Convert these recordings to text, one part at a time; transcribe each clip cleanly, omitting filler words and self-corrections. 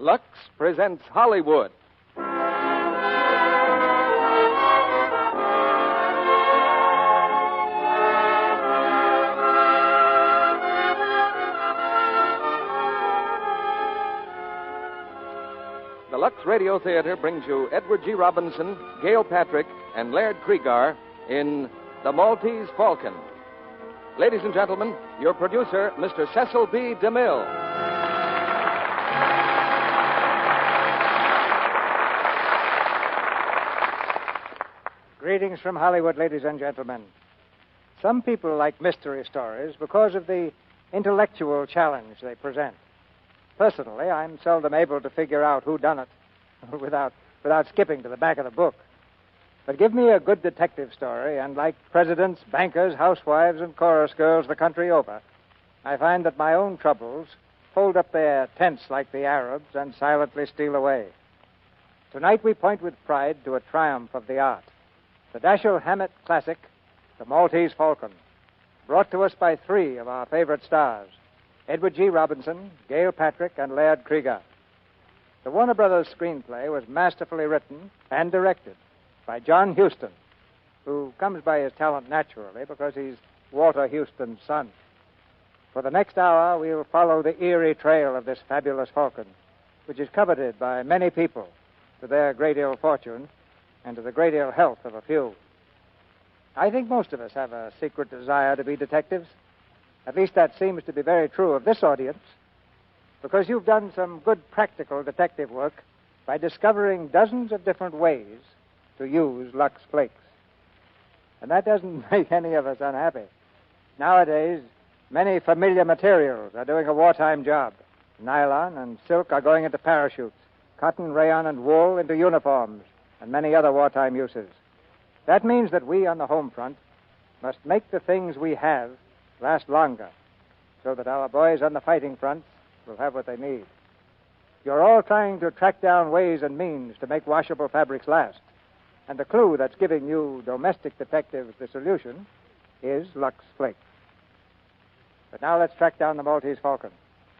Lux presents Hollywood. The Lux Radio Theater brings you Edward G. Robinson, Gail Patrick, and Laird Cregar in The Maltese Falcon. Ladies and gentlemen, your producer, Mr. Cecil B. DeMille. Greetings from Hollywood, ladies and gentlemen. Some people like mystery stories because of the intellectual challenge they present. Personally, I'm seldom able to figure out who done it without skipping to the back of the book. But give me a good detective story, and like presidents, bankers, housewives, and chorus girls the country over, I find that my own troubles fold up their tents like the Arabs and silently steal away. Tonight we point with pride to a triumph of the art. The Dashiell Hammett classic, The Maltese Falcon, brought to us by three of our favorite stars, Edward G. Robinson, Gail Patrick, and Laird Cregar. The Warner Brothers screenplay was masterfully written and directed by John Huston, who comes by his talent naturally because he's Walter Huston's son. For the next hour, we'll follow the eerie trail of this fabulous falcon, which is coveted by many people to their great ill fortune and to the great ill health of a few. I think most of us have a secret desire to be detectives. At least that seems to be very true of this audience, because you've done some good practical detective work by discovering dozens of different ways to use Lux Flakes. And that doesn't make any of us unhappy. Nowadays, many familiar materials are doing a wartime job. Nylon and silk are going into parachutes, cotton, rayon, and wool into uniforms, and many other wartime uses. That means that we on the home front must make the things we have last longer, so that our boys on the fighting fronts will have what they need. You're all trying to track down ways and means to make washable fabrics last. And the clue that's giving you domestic detectives the solution is Lux Flakes. But now let's track down the Maltese Falcon,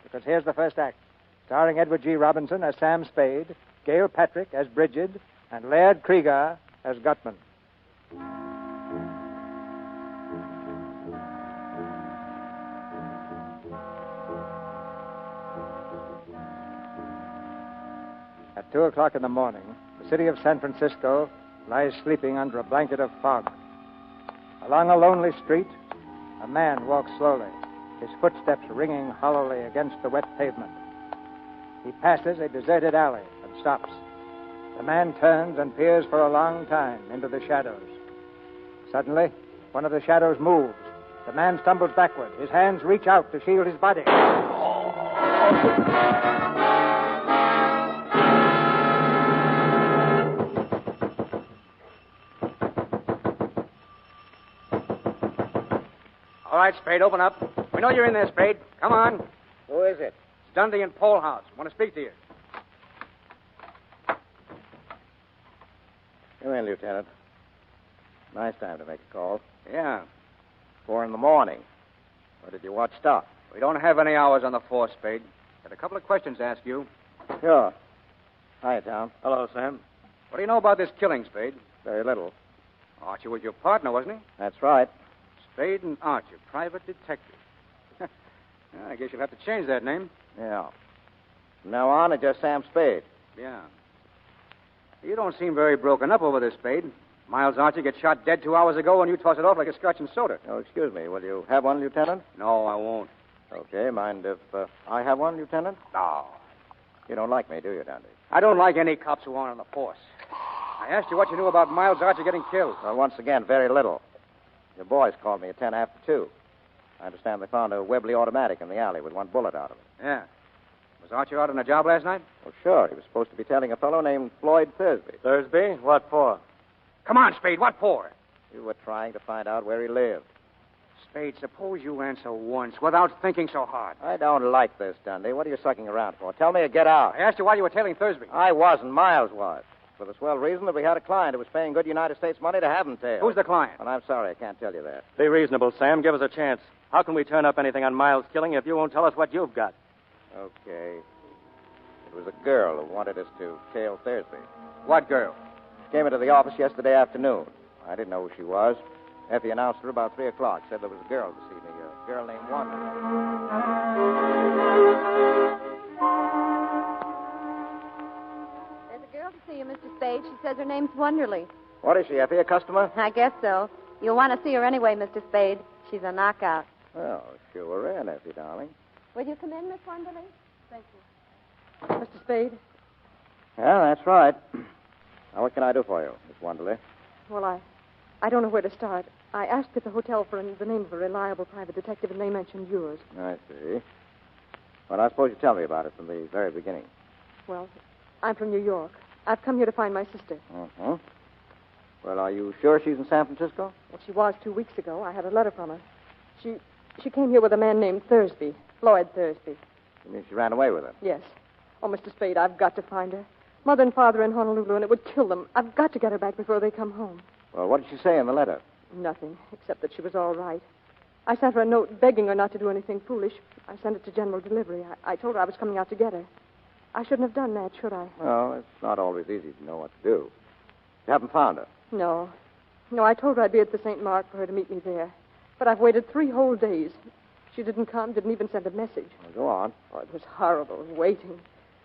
because here's the first act, starring Edward G. Robinson as Sam Spade, Gail Patrick as Bridget, and Laird Cregar as Gutman. At 2 o'clock in the morning, the city of San Francisco lies sleeping under a blanket of fog. Along a lonely street, a man walks slowly, his footsteps ringing hollowly against the wet pavement. He passes a deserted alley and stops. The man turns and peers for a long time into the shadows. Suddenly, one of the shadows moves. The man stumbles backward. His hands reach out to shield his body. All right, Spade, open up. We know you're in there, Spade. Come on. Who is it? It's Dunne and Polehouse. Want to speak to you. Come in, Lieutenant. Nice time to make a call. Yeah. 4 in the morning. Or did you watch stop? We don't have any hours on the force, Spade. Got a couple of questions to ask you. Sure. Hi, Tom. Hello, Sam. What do you know about this killing, Spade? Very little. Archie was your partner, wasn't he? That's right. Spade and Archie, private detective. Well, I guess you'll have to change that name. Yeah. From now on, it's just Sam Spade. Yeah. You don't seem very broken up over this, Spade. Miles Archie gets shot dead 2 hours ago, and you toss it off like a scotch and soda. Oh, excuse me. Will you have one, Lieutenant? No, I won't. Okay. Mind if I have one, Lieutenant? No. You don't like me, do you, Dandy? I don't like any cops who aren't on the force. I asked you what you knew about Miles Archie getting killed. Well, once again, very little. Your boys called me at 10 after 2. I understand they found a Webley automatic in the alley with one bullet out of it. Yeah. Was Archie out on a job last night? Well, sure. He was supposed to be tailing a fellow named Floyd Thursby. Thursby? What for? Come on, Spade. What for? You were trying to find out where he lived. Spade, suppose you answer once without thinking so hard. I don't like this, Dundee. What are you sucking around for? Tell me or get out. I asked you why you were tailing Thursby. I wasn't. Miles was. For the swell reason that we had a client who was paying good United States money to have him tailed. Who's the client? Well, I'm sorry. I can't tell you that. Be reasonable, Sam. Give us a chance. How can we turn up anything on Miles' killing if you won't tell us what you've got? Okay. There was a girl who wanted us to tail Thursby. What girl? Came into the office yesterday afternoon. I didn't know who she was. Effie announced her about 3 o'clock. Said there was a girl this evening, a girl named Wanda. There's a girl to see you, Mr. Spade. She says her name's Wonderly. What is she, Effie, a customer? I guess so. You'll want to see her anyway, Mr. Spade. She's a knockout. Well, sure in, Effie, darling. Will you come in, Miss Wonderly? Thank you. Mr. Spade? Yeah, that's right. Now, what can I do for you, Miss Wonderly? Well, I don't know where to start. I asked at the hotel for the name of a reliable private detective, and they mentioned yours. I see. Well, I suppose you tell me about it from the very beginning. Well, I'm from New York. I've come here to find my sister. Uh-huh. Well, are you sure she's in San Francisco? Well, she was 2 weeks ago. I had a letter from her. She came here with a man named Thursby, Floyd Thursby. You mean she ran away with him? Yes. Oh, Mr. Spade, I've got to find her. Mother and father in Honolulu, and it would kill them. I've got to get her back before they come home. Well, what did she say in the letter? Nothing, except that she was all right. I sent her a note begging her not to do anything foolish. I sent it to General Delivery. I told her I was coming out to get her. I shouldn't have done that, should I? Well, it's not always easy to know what to do. You haven't found her? No. No, I told her I'd be at the St. Mark for her to meet me there. But I've waited 3 whole days. She didn't come, didn't even send a message. Well, go on. Oh, it was horrible, waiting.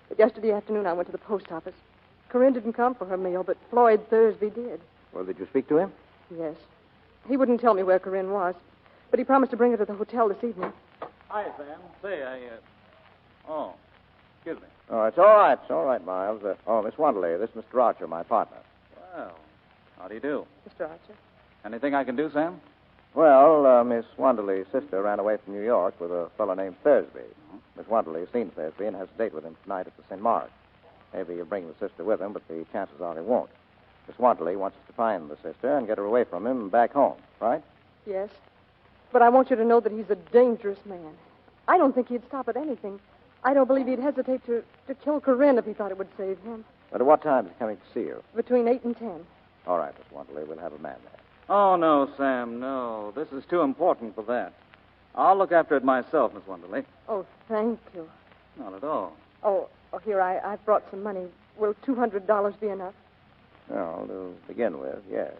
But yesterday afternoon I went to the post office. Corinne didn't come for her mail, but Floyd Thursby did. Well, did you speak to him? Yes. He wouldn't tell me where Corinne was, but he promised to bring her to the hotel this evening. Hi, Sam. Say, Oh, excuse me. Oh, it's all right. It's all right, Miles. Miss Wonderly, this is Mr. Archer, my partner. Well, how do you do? Mr. Archer. Anything I can do, Sam? Well, Miss Wonderly's sister ran away from New York with a fellow named Thursby. Miss Wonderly has seen Thursby and has a date with him tonight at the St. Mark. Maybe he'll bring the sister with him, but the chances are he won't. Miss Wonderly wants us to find the sister and get her away from him and back home, right? Yes. But I want you to know that he's a dangerous man. I don't think he'd stop at anything. I don't believe he'd hesitate to kill Corinne if he thought it would save him. But at what time is he coming to see you? Between 8 and 10. All right, Miss Wonderly, we'll have a man there. Oh, no, Sam, no. This is too important for that. I'll look after it myself, Miss Wonderly. Oh, thank you. Not at all. Oh, here, I've brought some money. Will $200 be enough? Well, to begin with, yes.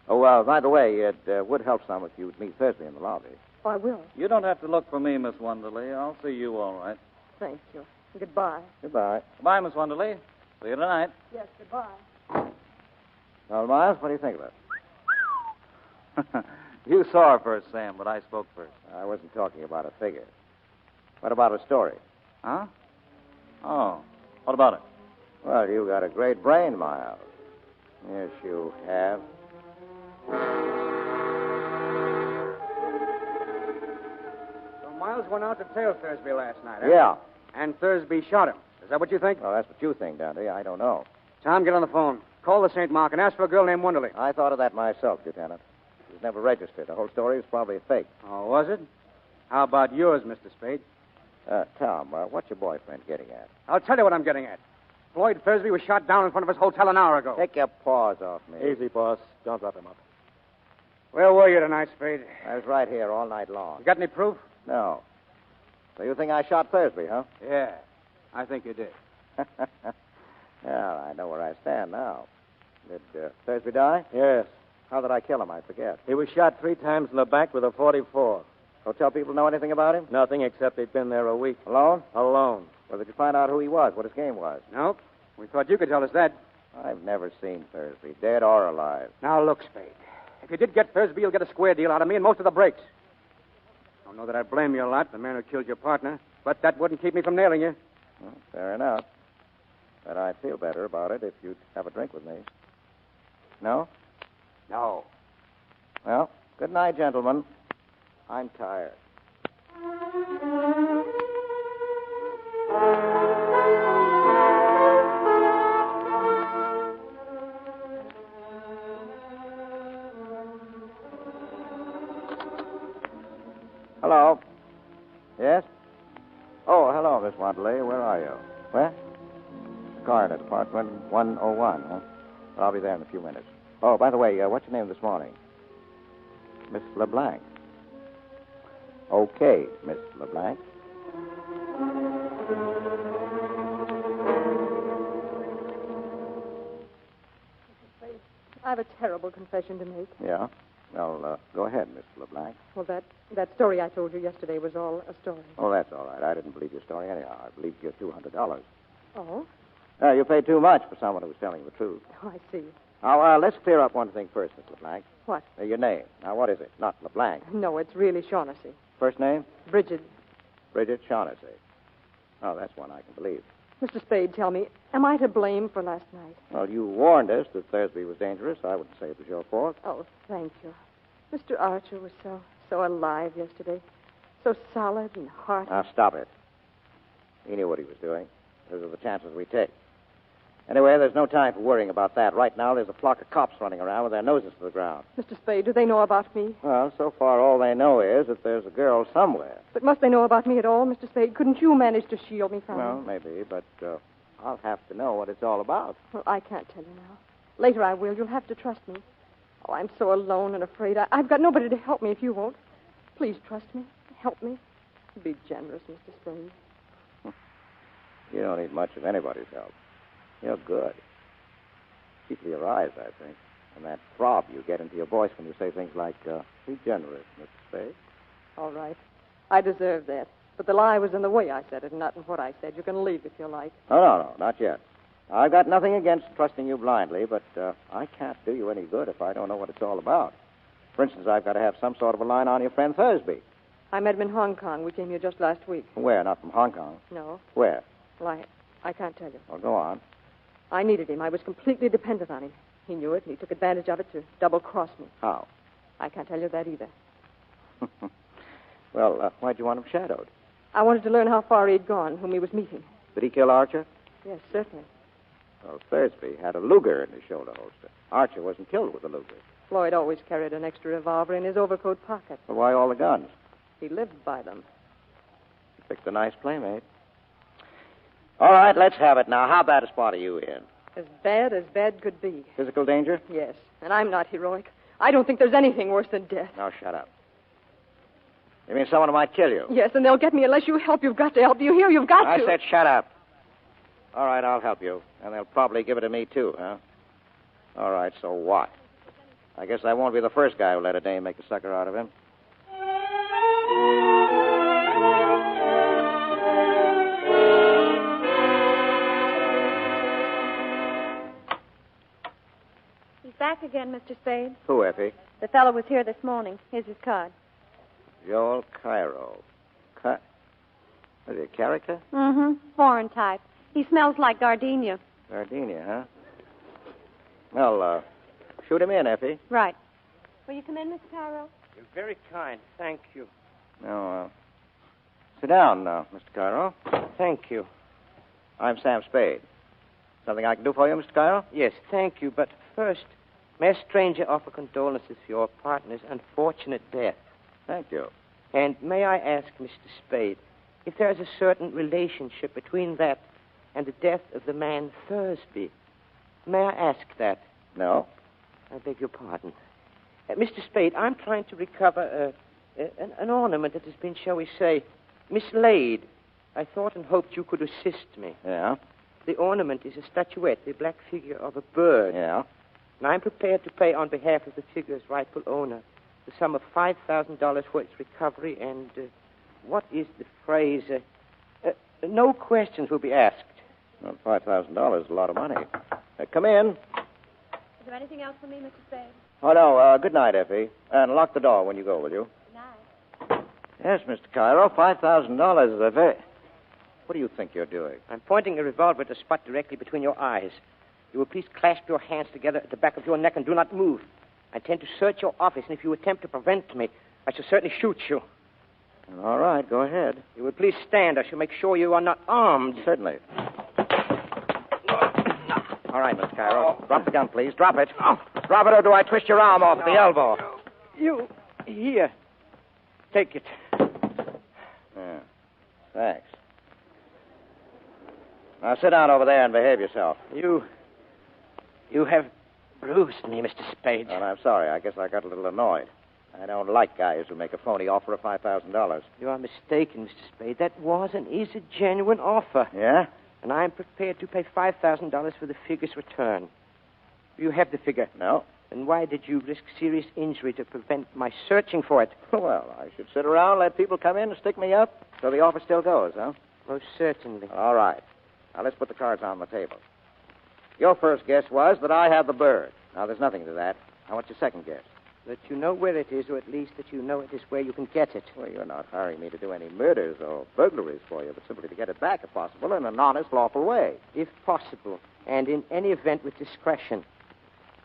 Oh, by the way, it would help some if you would meet Thursby in the lobby. Oh, I will. You don't have to look for me, Miss Wonderly. I'll see you all right. Thank you. Goodbye. Goodbye. Goodbye, Miss Wonderly. See you tonight. Yes, goodbye. Well, Miles, what do you think of it? You saw her first, Sam, but I spoke first. I wasn't talking about a figure. What about a story? Huh? Oh, what about it? Well, you got a great brain, Miles. Yes, you have. So Miles went out to tail Thursby last night, huh? Yeah. And Thursby shot him. Is that what you think? Well, that's what you think, Dante. I don't know. Tom, get on the phone. Call the St. Mark and ask for a girl named Wonderly. I thought of that myself, Lieutenant. She was never registered. The whole story was probably a fake. Oh, was it? How about yours, Mr. Spade? Tom, what's your boyfriend getting at? I'll tell you what I'm getting at. Floyd Thursby was shot down in front of his hotel an hour ago. Take your paws off me. Easy, boss. Don't drop him up. Where were you tonight, Spade? I was right here all night long. You got any proof? No. So you think I shot Thursby, huh? Yeah, I think you did. Well, I know where I stand now. Did Thursby die? Yes. How did I kill him? I forget. He was shot 3 times in the back with a .44. Hotel people know anything about him? Nothing except he'd been there a week. Alone? Alone. Well, did you find out who he was, what his game was? Nope. We thought you could tell us that. I've never seen Thursby, dead or alive. Now, look, Spade. If you did get Thursby, you'll get a square deal out of me and most of the breaks. I don't know that I blame you a lot, the man who killed your partner, but that wouldn't keep me from nailing you. Well, fair enough. But I'd feel better about it if you'd have a drink with me. No? No. Well, good night, gentlemen. I'm tired. Hello. Yes? Oh, hello, Miss Wonderly. Where are you? Where? Coroner Department 101, huh? I'll be there in a few minutes. Oh, by the way, what's your name this morning? Miss LeBlanc. Okay, Miss LeBlanc. I have a terrible confession to make. Yeah? Well, go ahead, Mr. LeBlanc. Well, that story I told you yesterday was all a story. Oh, that's all right. I didn't believe your story anyhow. I believed your $200. Oh? You paid too much for someone who was telling the truth. Oh, I see. Now, let's clear up one thing first, Miss LeBlanc. What? Your name. Now, what is it? Not LeBlanc. No, it's really Shaughnessy. First name? Bridget. Bridget Shaughnessy. Oh, that's one I can believe. Mr. Spade, tell me, am I to blame for last night? Well, you warned us that Thursby was dangerous. I wouldn't say it was your fault. Oh, thank you. Mr. Archer was so alive yesterday. So solid and hearty. Now, stop it. He knew what he was doing. Those are the chances we take. Anyway, there's no time for worrying about that. Right now, there's a flock of cops running around with their noses to the ground. Mr. Spade, do they know about me? Well, so far, all they know is that there's a girl somewhere. But must they know about me at all, Mr. Spade? Couldn't you manage to shield me from Well, them? maybe, but I'll have to know what it's all about. Well, I can't tell you now. Later I will. You'll have to trust me. Oh, I'm so alone and afraid. I've got nobody to help me if you won't. Please trust me. Help me. Be generous, Mr. Spade. You don't need much of anybody's help. You're good. Chiefly your eyes, I think. And that throb you get into your voice when you say things like, be generous, Mr. Spade. All right. I deserve that. But the lie was in the way I said it, and not in what I said. You can leave if you like. No, not yet. I've got nothing against trusting you blindly, but I can't do you any good if I don't know what it's all about. For instance, I've got to have some sort of a line on your friend Thursby. I met him in Hong Kong. We came here just last week. Where? Not from Hong Kong. No. Where? Well, I can't tell you. Well, go on. I needed him. I was completely dependent on him. He knew it, and he took advantage of it to double-cross me. How? I can't tell you that either. Well, why'd you want him shadowed? I wanted to learn how far he'd gone, whom he was meeting. Did he kill Archer? Yes, certainly. Well, Thursby had a Luger in his shoulder holster. Archer wasn't killed with a Luger. Floyd always carried an extra revolver in his overcoat pocket. Well, why all the guns? He lived by them. You picked a nice playmate. All right, let's have it now. How bad a spot are you in? As bad could be. Physical danger? Yes, and I'm not heroic. I don't think there's anything worse than death. Now, shut up. You mean someone who might kill you? Yes, and they'll get me unless you help. You've got to help. Do you hear? You've got to. I said shut up. All right, I'll help you. And they'll probably give it to me, too, huh? All right, so what? I guess I won't be the first guy who let a dame make a sucker out of him. He's back again, Mr. Spade. Who, Effie? The fellow was here this morning. Here's his card. Joel Cairo. Is he a character? Mm-hmm. Foreign type. He smells like gardenia. Gardenia, huh? Well, shoot him in, Effie. Right. Will you come in, Mr. Cairo? You're very kind. Thank you. Now, sit down, Mr. Cairo. Thank you. I'm Sam Spade. Something I can do for you, Mr. Cairo? Yes, thank you. But first, may a stranger offer condolences for your partner's unfortunate death. Thank you. And may I ask, Mr. Spade, if there is a certain relationship between that and the death of the man Thursby? May I ask that? No? I beg your pardon. Mr. Spade, I'm trying to recover an ornament that has been, shall we say, mislaid. I thought and hoped you could assist me. Yeah? The ornament is a statuette, the black figure of a bird. Yeah? And I'm prepared to pay on behalf of the figure's rightful owner the sum of $5,000 for its recovery and, what is the phrase? No questions will be asked. Well, $5,000 is a lot of money. Come in. Is there anything else for me, Mr. Spade? Oh, no. Good night, Effie. And lock the door when you go, will you? Good night. Yes, Mr. Cairo. $5,000 is a very... What do you think you're doing? I'm pointing a revolver at a spot directly between your eyes. You will please clasp your hands together at the back of your neck and do not move. I intend to search your office, and if you attempt to prevent me, I shall certainly shoot you. All right, go ahead. You will please stand. I shall make sure you are not armed. Certainly. All right, Mr. Cairo. Drop the gun, please. Drop it. Drop it, or do I twist your arm off the elbow? You, here. Take it. Yeah. Thanks. Now, sit down over there and behave yourself. You have bruised me, Mr. Spade. Well, I'm sorry. I guess I got a little annoyed. I don't like guys who make a phony offer of $5,000. You are mistaken, Mr. Spade. That was and is a genuine offer. Yeah? And I am prepared to pay $5,000 for the figure's return. You have the figure. No. And why did you risk serious injury to prevent my searching for it? Well, I should sit around, let people come in and stick me up, so the office still goes, huh? Most certainly. All right. Now, let's put the cards on the table. Your first guess was that I had the bird. Now, there's nothing to that. Now, what's your second guess? That you know where it is, or at least that you know it is where you can get it. Well, you're not hiring me to do any murders or burglaries for you, but simply to get it back, if possible, in an honest, lawful way. If possible, and in any event with discretion.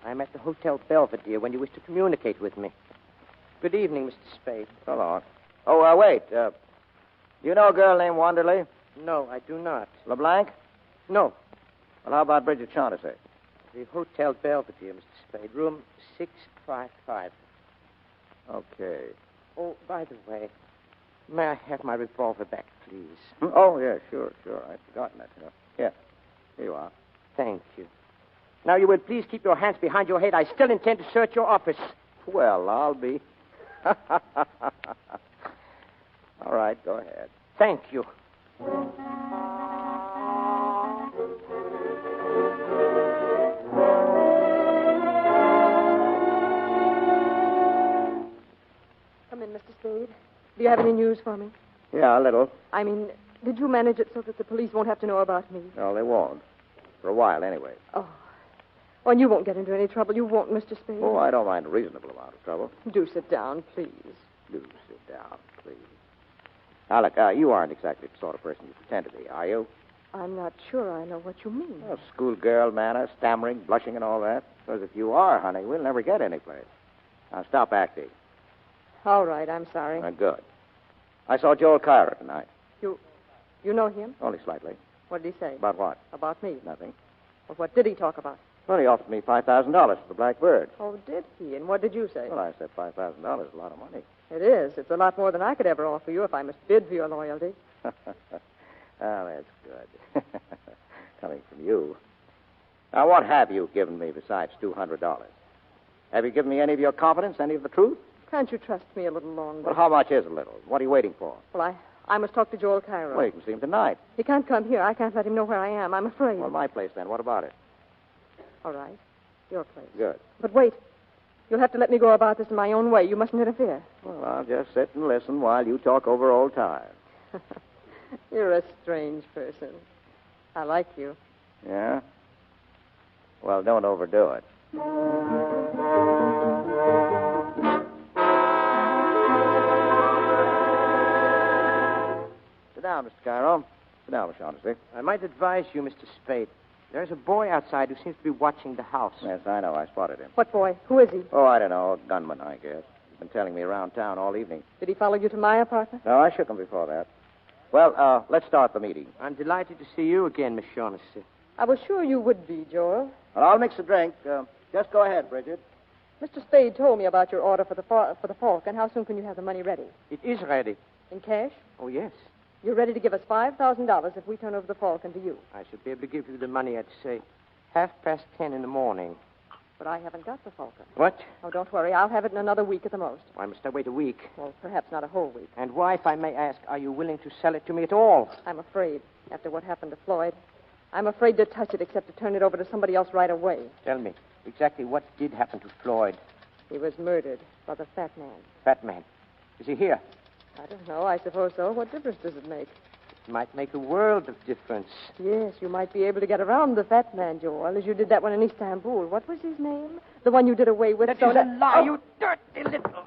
I'm at the Hotel Belvedere when you wish to communicate with me. Good evening, Mr. Spade. So long. Oh, wait. You know a girl named Wanderley? No, I do not. LeBlanc? No. Well, how about Bridget Shaughnessy? The Hotel Belvedere, Mr. Spade. Room 655. Okay. Oh, by the way, may I have my revolver back, please? Oh, yeah, sure. I'd forgotten it. Yeah. Here you are. Thank you. Now, you will please keep your hands behind your head. I still intend to search your office. Well, I'll be. All right, go ahead. Thank you. Come in, Mr. Spade. Do you have any news for me? Yeah, a little. I mean, did you manage it so that the police won't have to know about me? No, they won't. For a while, anyway. Oh, and you won't get into any trouble. You won't, Mr. Spade. Oh, I don't mind a reasonable amount of trouble. Do sit down, please. Do sit down, please. Now, look, you aren't exactly the sort of person you pretend to be, are you? I'm not sure I know what you mean. Well, schoolgirl manner, stammering, blushing, and all that. Because if you are, honey, we'll never get anyplace. Now, stop acting. All right, I'm sorry. Good. I saw Joel Cairo tonight. You know him? Only slightly. What did he say? About what? About me. Nothing. Well, what did he talk about? Well, he offered me $5,000 for the Blackbird. Oh, did he? And what did you say? Well, I said $5,000 is a lot of money. It is. It's a lot more than I could ever offer you if I must bid for your loyalty. Oh, that's good. Coming from you. Now, what have you given me besides $200? Have you given me any of your confidence, any of the truth? Can't you trust me a little longer? Well, how much is a little? What are you waiting for? Well, I must talk to Joel Cairo. Well, you can see him tonight. He can't come here. I can't let him know where I am. I'm afraid. Well, my place, then. What about it? All right. Your place. Good. But wait. You'll have to let me go about this in my own way. You mustn't interfere. Well, I'll just sit and listen while you talk over old times. You're a strange person. I like you. Yeah? Well, don't overdo it. Sit down, Mr. Cairo. Sit down, Miss Shaughnessy. I might advise you, Mr. Spade. There's a boy outside who seems to be watching the house. Yes, I know. I spotted him. What boy? Who is he? Oh, I don't know. A gunman, I guess. He's been telling me around town all evening. Did he follow you to my apartment? No, I shook him before that. Well, let's start the meeting. I'm delighted to see you again, Miss Shaughnessy. I was sure you would be, Joel. Well, I'll mix a drink. Just go ahead, Bridget. Mr. Spade told me about your order for the Falcon. How soon can you have the money ready? It is ready. In cash? Oh, yes. You're ready to give us $5,000 if we turn over the Falcon to you. I should be able to give you the money at, say, 10:30 in the morning. But I haven't got the Falcon. What? Oh, don't worry. I'll have it in another week at the most. Why must I wait a week? Well, perhaps not a whole week. And why, if I may ask, are you willing to sell it to me at all? I'm afraid, after what happened to Floyd. I'm afraid to touch it except to turn it over to somebody else right away. Tell me, exactly what did happen to Floyd? He was murdered by the fat man. Fat man. Is he here? I don't know. I suppose so. What difference does it make? It might make a world of difference. Yes, you might be able to get around the fat man, Joel, as you did that one in Istanbul. What was his name? The one you did away with. That is a lie, you dirty little...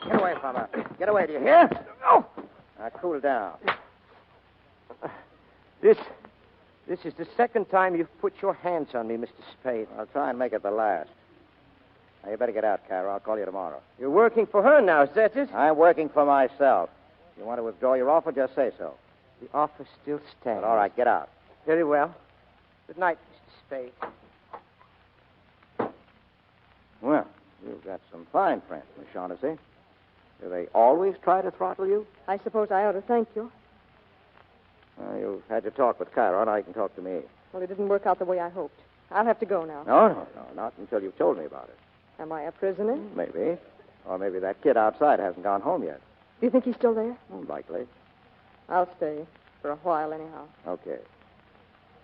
Get away from her. Get away, do you hear? Oh! Now, cool down. This is the second time you've put your hands on me, Mr. Spade. I'll try and make it the last. Now, you better get out, Cairo. I'll call you tomorrow. You're working for her now, is that it? I'm working for myself. If you want to withdraw your offer, just say so. The offer still stands. But all right, get out. Very well. Good night, Mr. Spade. Well, you've got some fine friends, Miss Shaughnessy. Do they always try to throttle you? I suppose I ought to thank you. Well, you've had your talk with Cairo, now you can talk to me. Well, it didn't work out the way I hoped. I'll have to go now. No, not until you've told me about it. Am I a prisoner? Maybe. Or maybe that kid outside hasn't gone home yet. Do you think he's still there? Likely. I'll stay. For a while, anyhow. Okay.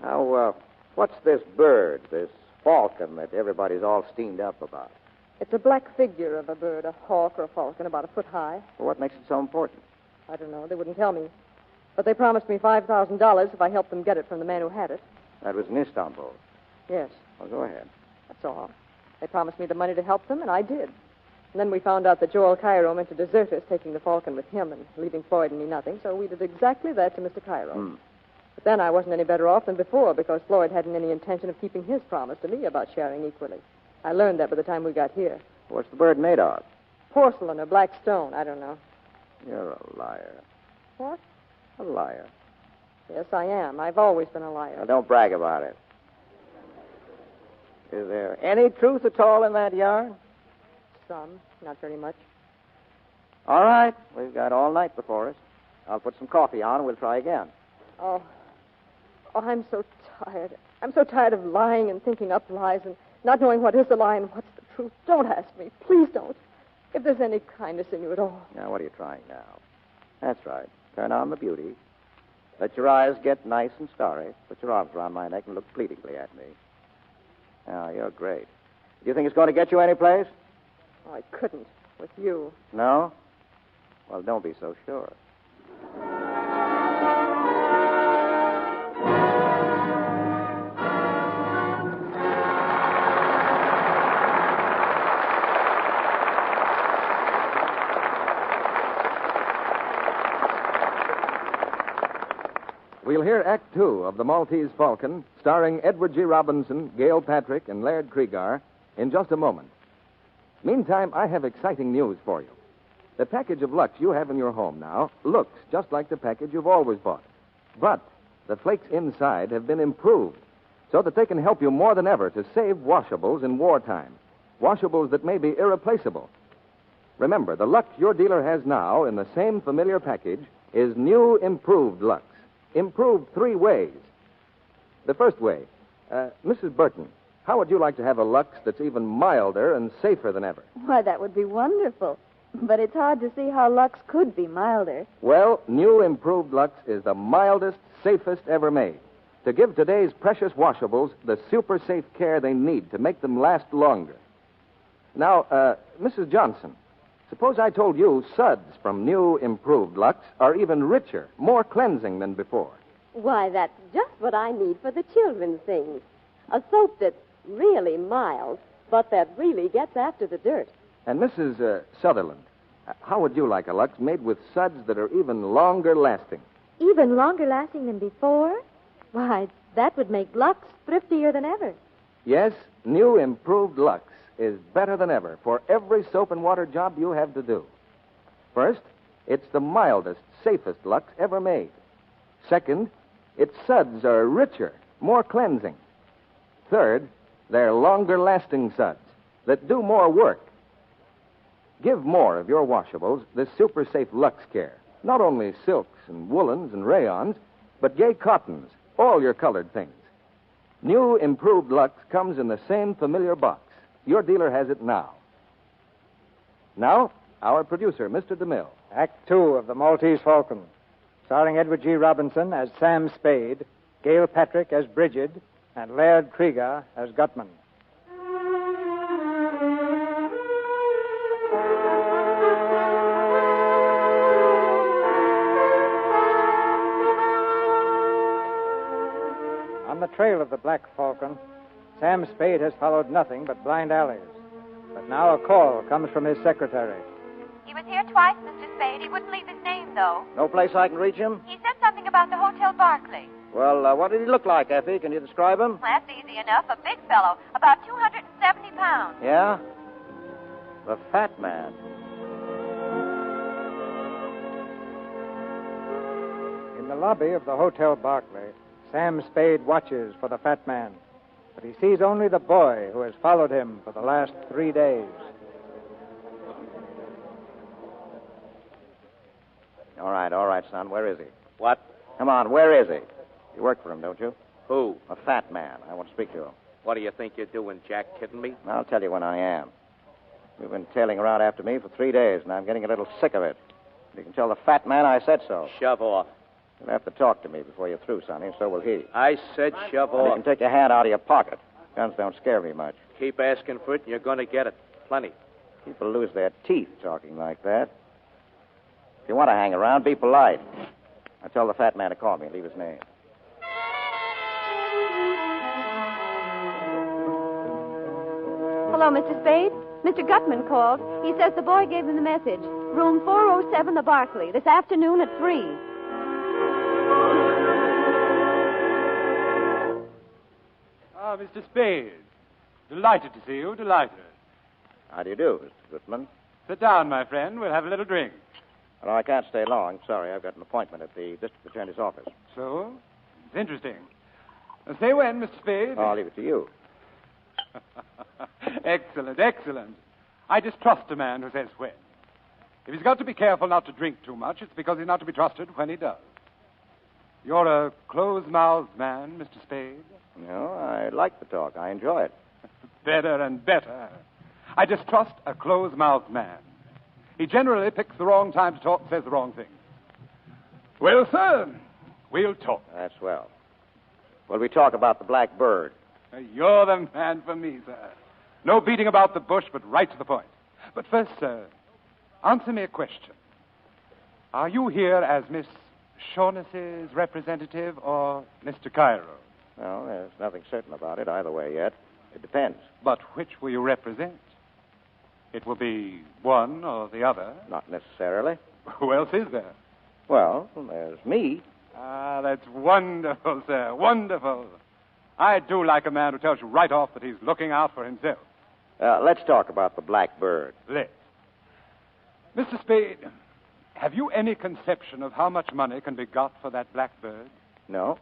Now, what's this bird, this falcon that everybody's all steamed up about? It's a black figure of a bird, a hawk or a falcon, about a foot high. Well, what makes it so important? I don't know. They wouldn't tell me. But they promised me $5,000 if I helped them get it from the man who had it. That was in Istanbul. Yes. Well, go ahead. That's all. They promised me the money to help them, and I did. And then we found out that Joel Cairo meant to desert us, taking the falcon with him and leaving Floyd and me nothing, so we did exactly that to Mr. Cairo. But then I wasn't any better off than before because Floyd hadn't any intention of keeping his promise to me about sharing equally. I learned that by the time we got here. What's the bird made of? Porcelain or black stone, I don't know. You're a liar. What? A liar. Yes, I am. I've always been a Now, liar. don't brag about it. Is there any truth at all in that yarn? Some, not very much. All right. We've got all night before us. I'll put some coffee on and we'll try again. Oh, I'm so tired. I'm so tired of lying and thinking up lies and not knowing what is the lie and what's the truth. Don't ask me. Please don't. If there's any kindness in you at all. Now, what are you trying now? That's right. Turn on the beauty. Let your eyes get nice and starry. Put your arms around my neck and look pleadingly at me. Now, you're great. Do you think it's going to get you any place? Oh, I couldn't with you. No? Well, don't be so sure. We'll hear Act Two of The Maltese Falcon, starring Edward G. Robinson, Gail Patrick, and Laird Cregar, in just a moment. Meantime, I have exciting news for you. The package of Lux you have in your home now looks just like the package you've always bought. But the flakes inside have been improved so that they can help you more than ever to save washables in wartime. Washables that may be irreplaceable. Remember, the Lux your dealer has now in the same familiar package is new improved Lux. Improved 3 ways. The first way, Mrs. Burton, how would you like to have a Lux that's even milder and safer than ever? Why, that would be wonderful. But it's hard to see how Lux could be milder. Well, new improved Lux is the mildest, safest ever made. To give today's precious washables the super safe care they need to make them last longer. Now, Mrs. Johnson, suppose I told you suds from new improved Lux are even richer, more cleansing than before. Why, that's just what I need for the children's things. A soap that's really mild, but that really gets after the dirt. And Mrs. Sutherland, how would you like a Lux made with suds that are even longer lasting? Even longer lasting than before? Why, that would make Lux thriftier than ever. Yes, new improved Lux is better than ever for every soap and water job you have to do. First, it's the mildest, safest Lux ever made. Second, its suds are richer, more cleansing. Third, they're longer-lasting suds that do more work. Give more of your washables this super-safe Lux care. Not only silks and woolens and rayons, but gay cottons, all your colored things. New improved Lux comes in the same familiar box. Your dealer has it now. Now, our producer, Mr. DeMille. Act Two of The Maltese Falcon, starring Edward G. Robinson as Sam Spade, Gail Patrick as Bridget, and Laird Cregar as Gutman. On the trail of the Black Falcon, Sam Spade has followed nothing but blind alleys. But now a call comes from his secretary. He was here twice, Mr. Spade. He wouldn't leave his name, though. No place I can reach him? He said something about the Hotel Barclay. Well, what did he look like, Effie? Can you describe him? Well, that's easy enough. A big fellow, about 270 pounds. Yeah? The Fat Man. In the lobby of the Hotel Barclay, Sam Spade watches for the Fat Man. But he sees only the boy who has followed him for the last 3 days. All right, son. Where is he? What? Come on, where is he? You work for him, don't you? Who? A fat man. I want to speak to him. What do you think you're doing, Jack? Kidding me? I'll tell you when I am. You've been tailing around after me for 3 days, and I'm getting a little sick of it. You can tell the fat man I said so. Shove off. You'll have to talk to me before you're through, Sonny, and so will he. I said shove And you off. can take your hand out of your pocket. Guns don't scare me much. Keep asking for it, and you're going to get it. Plenty. People lose their teeth talking like that. If you want to hang around, be polite. I tell the fat man to call me and leave his name. Hello, Mr. Spade. Mr. Gutman called. He says the boy gave him the message. Room 407, the Barclay, this afternoon at 3. Ah, Mr. Spade. Delighted to see you, delighted. How do you do, Mr. Gutman? Sit down, my friend. We'll have a little drink. Well, I can't stay long. Sorry, I've got an appointment at the district attorney's office. So? It's interesting. Say when, Mr. Spade? Oh, I'll leave it to you. Excellent, excellent. I distrust a man who says when. If he's got to be careful not to drink too much, it's because he's not to be trusted when he does. You're a close-mouthed man, Mr. Spade. No, I like the talk. I enjoy it. Better and better. I distrust a close-mouthed man. He generally picks the wrong time to talk and says the wrong thing. Well, sir, we'll talk. That's well. Well, we talk about the black bird. You're the man for me, sir. No beating about the bush, but right to the point. But first, sir, answer me a question. Are you here as Miss Shaughnessy's representative or Mr. Cairo? Well, there's nothing certain about it either way yet. It depends. But which will you represent? It will be one or the other. Not necessarily. Who else is there? Well, there's me. Ah, that's wonderful, sir. Wonderful. I do like a man who tells you right off that he's looking out for himself. Let's talk about the black bird. Let's. Mr. Spade, have you any conception of how much money can be got for that black bird? No.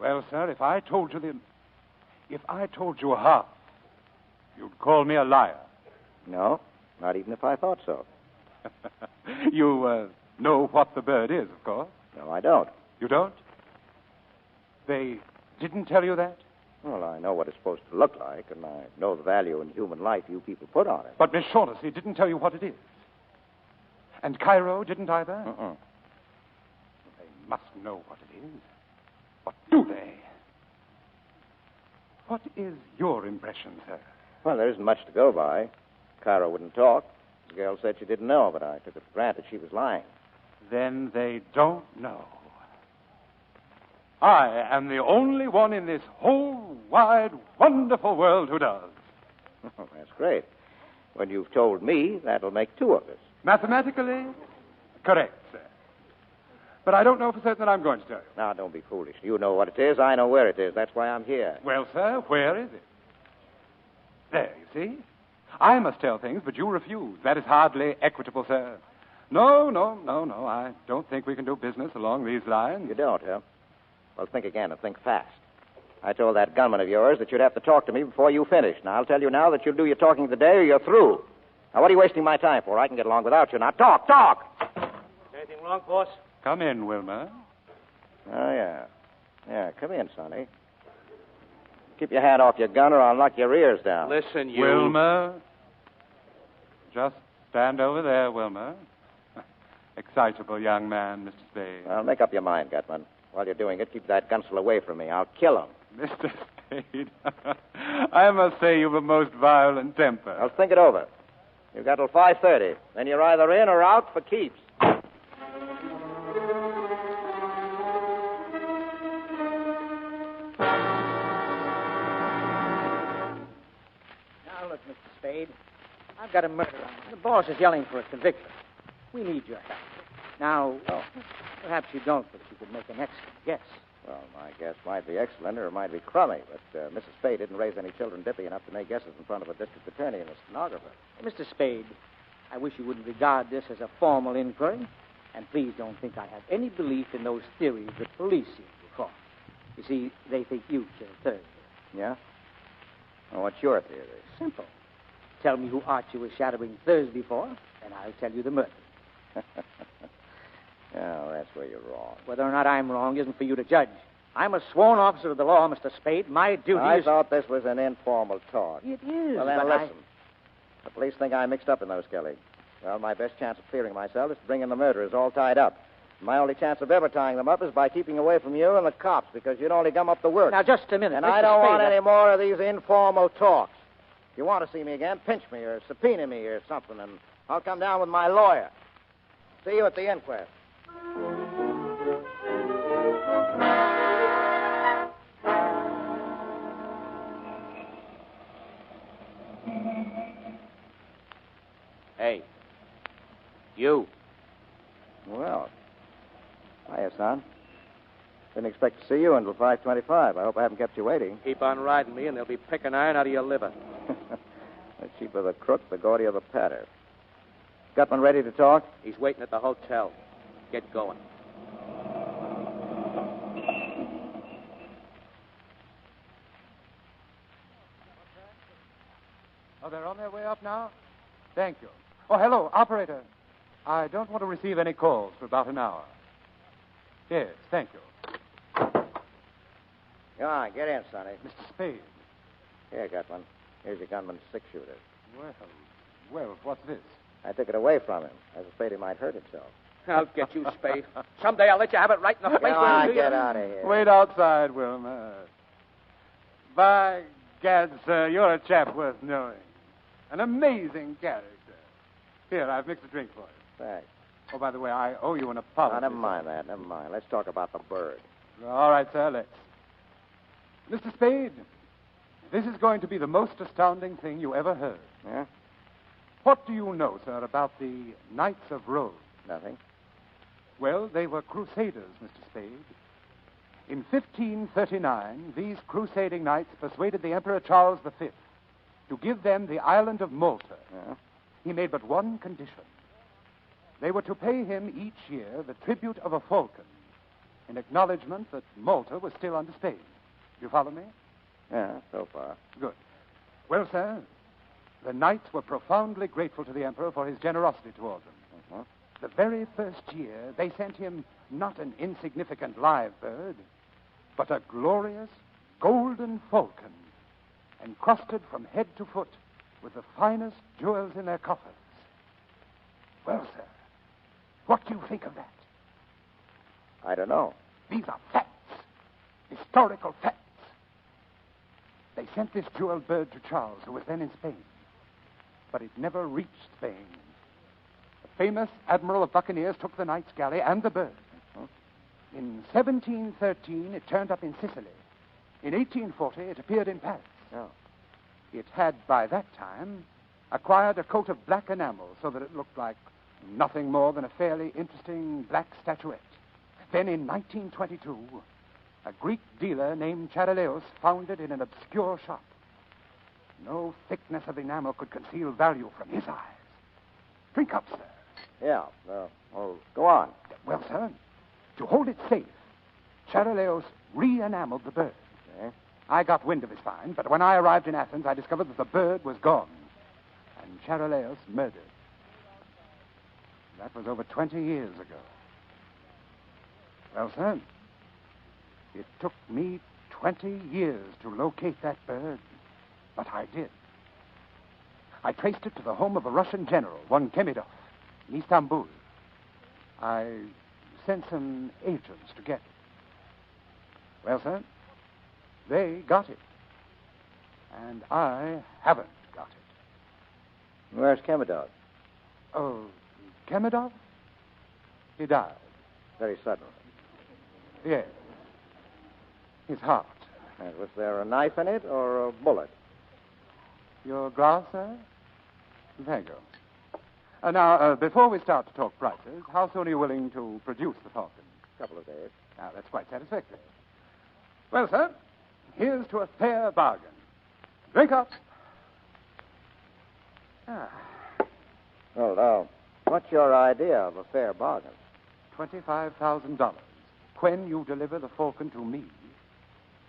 Well, sir, if I told you half, you'd call me a liar. No, not even if I thought so. You know what the bird is, of course. No, I don't. You don't? They didn't tell you that? Well, I know what it's supposed to look like, and I know the value in human life you people put on it. But Miss Shaughnessy didn't tell you what it is. And Cairo didn't either? Uh-uh. They must know what it is. But do they? What is your impression, sir? Well, there isn't much to go by. Cairo wouldn't talk. The girl said she didn't know, but I took it for granted she was lying. Then they don't know. I am the only one in this whole wide, wonderful world who does. Oh, that's great. When you've told me, that'll make two of us. Mathematically, correct, sir. But I don't know for certain that I'm going to tell you. Now, don't be foolish. You know what it is. I know where it is. That's why I'm here. Well, sir, where is it? There, you see? I must tell things, but you refuse. That is hardly equitable, sir. No. I don't think we can do business along these lines. You don't, huh? Well, think again and think fast. I told that gunman of yours that you'd have to talk to me before you finished. Now, I'll tell you now that you'll do your talking today or you're through. Now, what are you wasting my time for? I can get along without you. Now, talk! Anything wrong, boss? Come in, Wilmer. Oh, yeah. Yeah, come in, Sonny. Keep your hand off your gun or I'll knock your ears down. Listen, you... Wilmer. Just stand over there, Wilmer. Excitable young man, Mr. Spade. Well, make up your mind, Gutman. While you're doing it, keep that gunsel away from me. I'll kill him. Mr. Spade, I must say you've a most violent temper. I'll think it over. You've got till 5:30. Then you're either in or out for keeps. Now, look, Mr. Spade. I've got a murder on me. The boss is yelling for a conviction. We need your help. Now, perhaps you don't, but you could make an excellent guess. Well, my guess might be excellent or it might be crummy, but Mrs. Spade didn't raise any children dippy enough to make guesses in front of a district attorney and a stenographer. Mr. Spade, I wish you wouldn't regard this as a formal inquiry, and please don't think I have any belief in those theories that police seem to form. You see, they think you killed Thursday. Yeah? Well, what's your theory? Simple. Tell me who Archie was shadowing Thursday for, and I'll tell you the murder. Oh, that's where you're wrong. Whether or not I'm wrong isn't for you to judge. I'm a sworn officer of the law, Mr. Spade. My duty I is... thought this was an informal talk. It is, Well, then but listen. The police think I'm mixed up in those, Kelly. Well, my best chance of clearing myself is to bring in the murderers all tied up. My only chance of ever tying them up is by keeping away from you and the cops, because you'd only gum up the work. Now, just a minute. And Mr. I don't want Spade, any more of these informal talks. If you want to see me again, pinch me or subpoena me or something, and I'll come down with my lawyer. See you at the inquest. Hey. You. Well, hiya, son. Didn't expect to see you until 5:25. I hope I haven't kept you waiting. Keep on riding me, and they'll be picking iron out of your liver. The cheaper the crook, the gaudier the patter. Gutman ready to talk? He's waiting at the hotel. Get going. Oh, they're on their way up now? Thank you. Oh, hello, operator. I don't want to receive any calls for about an hour. Yes, thank you. Come on, get in, Sonny. Mr. Spade. Here, Gutman. Here's your gunman's six-shooter. Well, what's this? I took it away from him. I was afraid he might hurt himself. I'll get you, Spade. Someday I'll let you have it right in the face. Come on, get out of here. Wait outside, Wilma. By gad, sir, you're a chap worth knowing. An amazing character. Here, I've mixed a drink for you. Thanks. Oh, by the way, I owe you an apology. Now, never mind that. Never mind. Let's talk about the bird. All right, sir, let's. Mr. Spade, this is going to be the most astounding thing you ever heard. Yeah? What do you know, sir, about the Knights of Rhodes? Nothing. Well, they were crusaders, Mr. Spade. In 1539, these crusading knights persuaded the Emperor Charles V to give them the island of Malta. Yeah? He made but one condition. They were to pay him each year the tribute of a falcon in acknowledgement that Malta was still under Spain. You follow me? Yeah, so far. Good. Well, sir, the knights were profoundly grateful to the Emperor for his generosity toward them. Uh-huh. The very first year, they sent him not an insignificant live bird, but a glorious golden falcon, encrusted from head to foot with the finest jewels in their coffers. Well, sir, what do you think of that? I don't know. These are facts, historical facts. They sent this jeweled bird to Charles, who was then in Spain. But it never reached Spain. The famous Admiral of Buccaneers took the knight's galley and the bird. In 1713, it turned up in Sicily. In 1840, it appeared in Paris. Oh. It had, by that time, acquired a coat of black enamel so that it looked like nothing more than a fairly interesting black statuette. Then in 1922, a Greek dealer named Charaleos found it in an obscure shop. No thickness of enamel could conceal value from his eyes. Drink up, sir. Yeah, go on. Well, sir, to hold it safe, Charaleos re-enameled the bird. Okay. I got wind of his find, but when I arrived in Athens, I discovered that the bird was gone, and Charaleos murdered. That was over 20 years ago. Well, sir, it took me 20 years to locate that bird, but I did. I traced it to the home of a Russian general, one Kemidov, in Istanbul. I sent some agents to get it. Well, sir, they got it. And I haven't got it. Where's Kemidov? Oh, Kemidov? He died. Very suddenly. Yes. His heart. And was there a knife in it or a bullet? Your glass, sir? Thank you. Now, before we start to talk prices, how soon are you willing to produce the Falcon? A couple of days. Now, that's quite satisfactory. Well, sir, here's to a fair bargain. Drink up. Well, what's your idea of a fair bargain? $25,000 when you deliver the Falcon to me,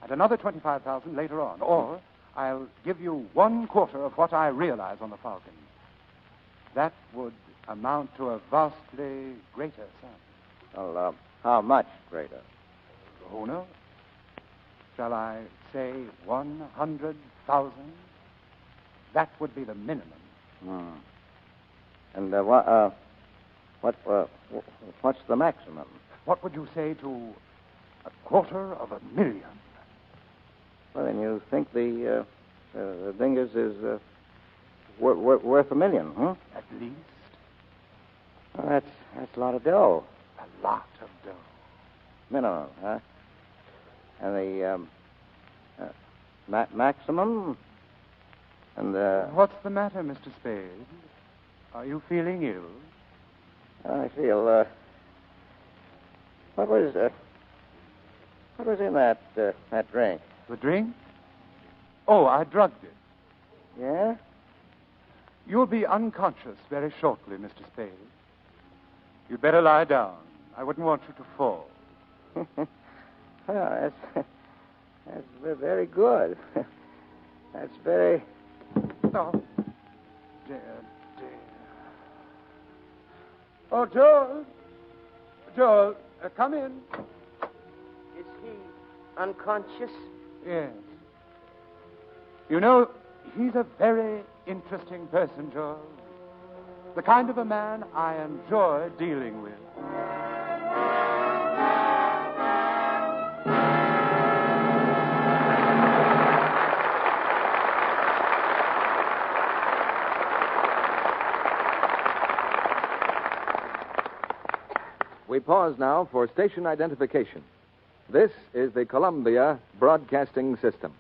and another $25,000 later on. Or I'll give you 1/4 of what I realize on the Falcon. That would amount to a vastly greater sum. Well, how much greater? Who knows? Shall I say 100,000? That would be the minimum. And what's the maximum? What would you say to $250,000? Well, then you think the dingus is worth $1 million, huh? At least. Well, that's a lot of dough. A lot of dough. Minimum, huh? And the maximum? And What's the matter, Mr. Spade? Are you feeling ill? I feel, what was in that drink? The drink? Oh, I drugged it. Yeah? You'll be unconscious very shortly, Mr. Spade. You'd better lie down. I wouldn't want you to fall. Well, that's very good. That's very... Oh, dear. Oh, Joel, come in. Is he unconscious? Yes. You know, he's a very interesting person, Joel. The kind of a man I enjoy dealing with. We pause now for station identification. This is the Columbia Broadcasting System.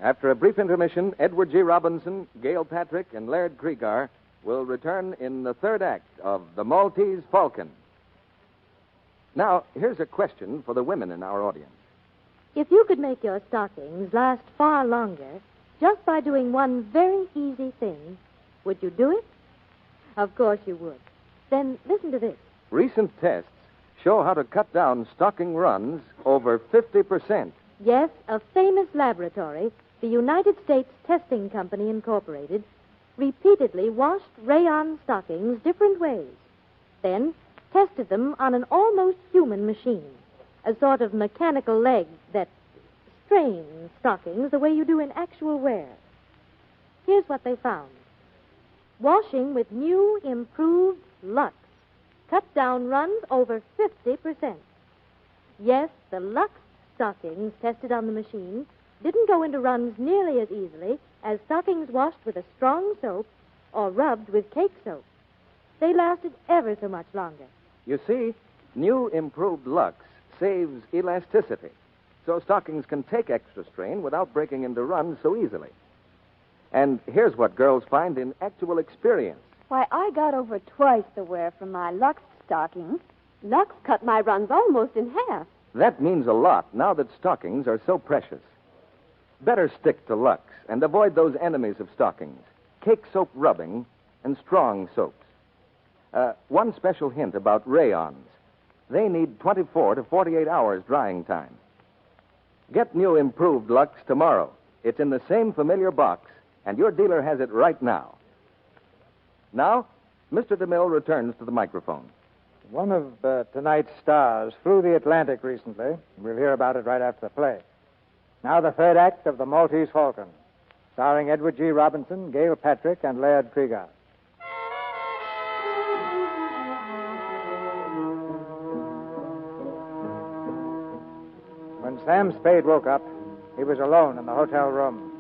After a brief intermission, Edward G. Robinson, Gail Patrick, and Laird Cregar will return in the third act of The Maltese Falcon. Now, here's a question for the women in our audience. If you could make your stockings last far longer just by doing one very easy thing, would you do it? Of course you would. Then listen to this. Recent tests show how to cut down stocking runs over 50%. Yes, a famous laboratory, the United States Testing Company Incorporated, repeatedly washed rayon stockings different ways, then tested them on an almost human machine, a sort of mechanical leg that strains stockings the way you do in actual wear. Here's what they found. Washing with new, improved Lux cut down runs over 50%. Yes, the Lux stockings tested on the machine didn't go into runs nearly as easily as stockings washed with a strong soap or rubbed with cake soap. They lasted ever so much longer. You see, new improved Lux saves elasticity, so stockings can take extra strain without breaking into runs so easily. And here's what girls find in actual experience. Why, I got over twice the wear from my Lux stockings. Lux cut my runs almost in half. That means a lot now that stockings are so precious. Better stick to Lux and avoid those enemies of stockings, cake soap rubbing and strong soaps. One special hint about rayons. They need 24 to 48 hours drying time. Get new improved Lux tomorrow. It's in the same familiar box, and your dealer has it right now. Now, Mr. DeMille returns to the microphone. One of tonight's stars flew the Atlantic recently. We'll hear about it right after the play. Now the third act of The Maltese Falcon, starring Edward G. Robinson, Gail Patrick, and Laird Cregar. When Sam Spade woke up, he was alone in the hotel room.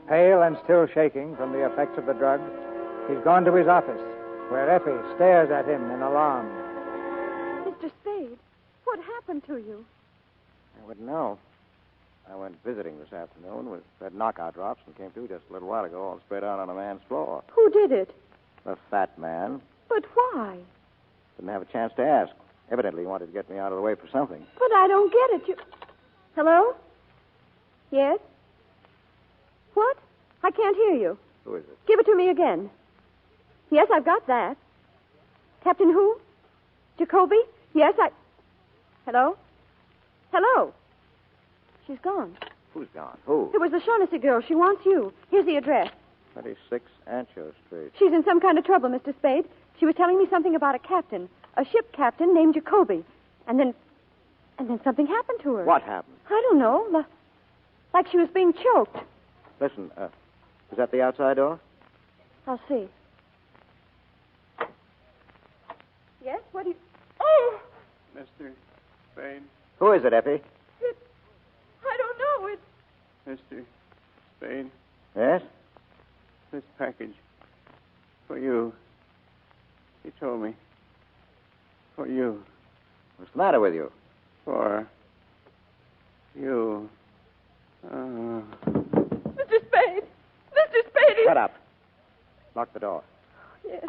Pale and still shaking from the effects of the drug, he's gone to his office, where Effie stares at him in alarm. Mr. Spade, what happened to you? I wouldn't know. I went visiting this afternoon with red knockout drops and came to just a little while ago all spread out on a man's floor. Who did it? A fat man. But why? Didn't have a chance to ask. Evidently he wanted to get me out of the way for something. But I don't get it. Hello? Yes? What? I can't hear you. Who is it? Give it to me again. Yes, I've got that. Captain who? Jacoby? Yes, Hello? Hello? She's gone. Who's gone? Who? It was the Shaughnessy girl. She wants you. Here's the address. 26 Ancho Street. She's in some kind of trouble, Mr. Spade. She was telling me something about a captain, a ship captain named Jacoby. And then something happened to her. What happened? I don't know. Like she was being choked. Listen, is that the outside door? I'll see. Yes? What do you... Oh! Mr. Spade. Who is it, Effie? I don't know. It's... Mr. Spade. Yes? This package. For you. He told me. For you. What's the matter with you? For you. Mr. Spade! Mr. Spade! Shut up. Lock the door. Yes.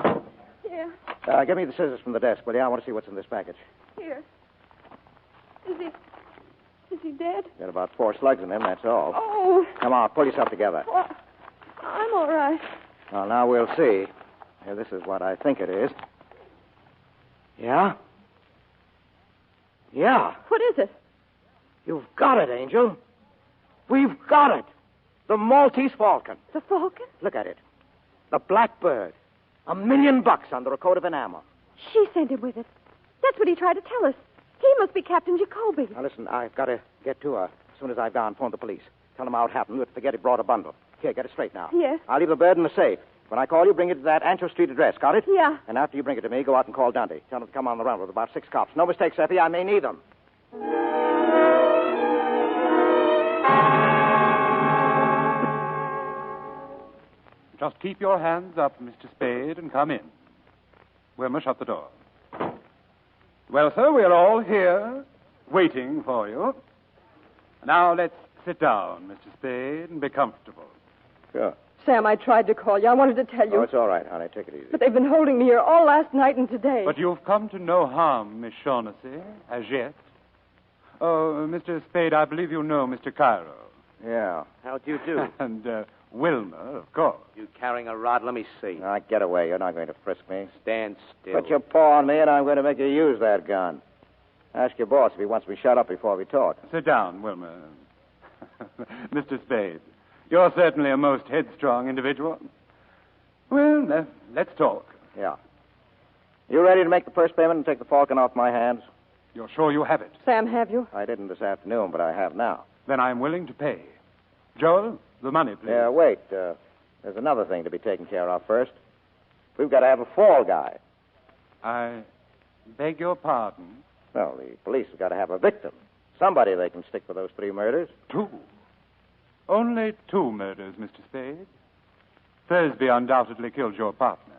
Yeah. Give me the scissors from the desk, will you? I want to see what's in this package. Here. Is he dead? Got about 4 slugs in him, that's all. Oh. Come on, pull yourself together. Oh, I'm all right. Well, now we'll see. Here, this is what I think it is. Yeah? Yeah. What is it? You've got it, Angel. We've got it. The Maltese Falcon. The Falcon? Look at it. The Blackbird. $1 million under a coat of enamel. She sent him with it. That's what he tried to tell us. He must be Captain Jacoby. Now, listen, I've got to get to her. As soon as I've gone, phone the police. Tell them how it happened. Forget he brought a bundle. Here, get it straight now. Yes. I'll leave the bird in the safe. When I call you, bring it to that Ancho Street address. Got it? Yeah. And after you bring it to me, go out and call Dunne. Tell him to come on the run with about 6 cops. No mistakes, Effie. I may need them. Just keep your hands up, Mr. Spade, and come in. Wilma, shut the door. Well, sir, we're all here, waiting for you. Now, let's sit down, Mr. Spade, and be comfortable. Sure. Sam, I tried to call you. I wanted to tell you. Oh, it's all right, honey. Take it easy. But they've been holding me here all last night and today. But you've come to no harm, Miss Shaughnessy, as yet. Oh, Mr. Spade, I believe you know Mr. Cairo. Yeah. How'd you do? And Wilma, of course. You carrying a rod? Let me see. Now, get away. You're not going to frisk me. Stand still. Put your paw on me, and I'm going to make you use that gun. Ask your boss if he wants me shut up before we talk. Sit down, Wilma. Mr. Spade, you're certainly a most headstrong individual. Well, let's talk. Yeah. You ready to make the first payment and take the Falcon off my hands? You're sure you have it? Sam, have you? I didn't this afternoon, but I have now. Then I'm willing to pay. Joel, the money, please. Yeah, wait. There's another thing to be taken care of first. We've got to have a fall guy. I beg your pardon? Well, the police have got to have a victim. Somebody they can stick for those 3 murders. 2. Only 2 murders, Mr. Spade. Thursby undoubtedly killed your partner.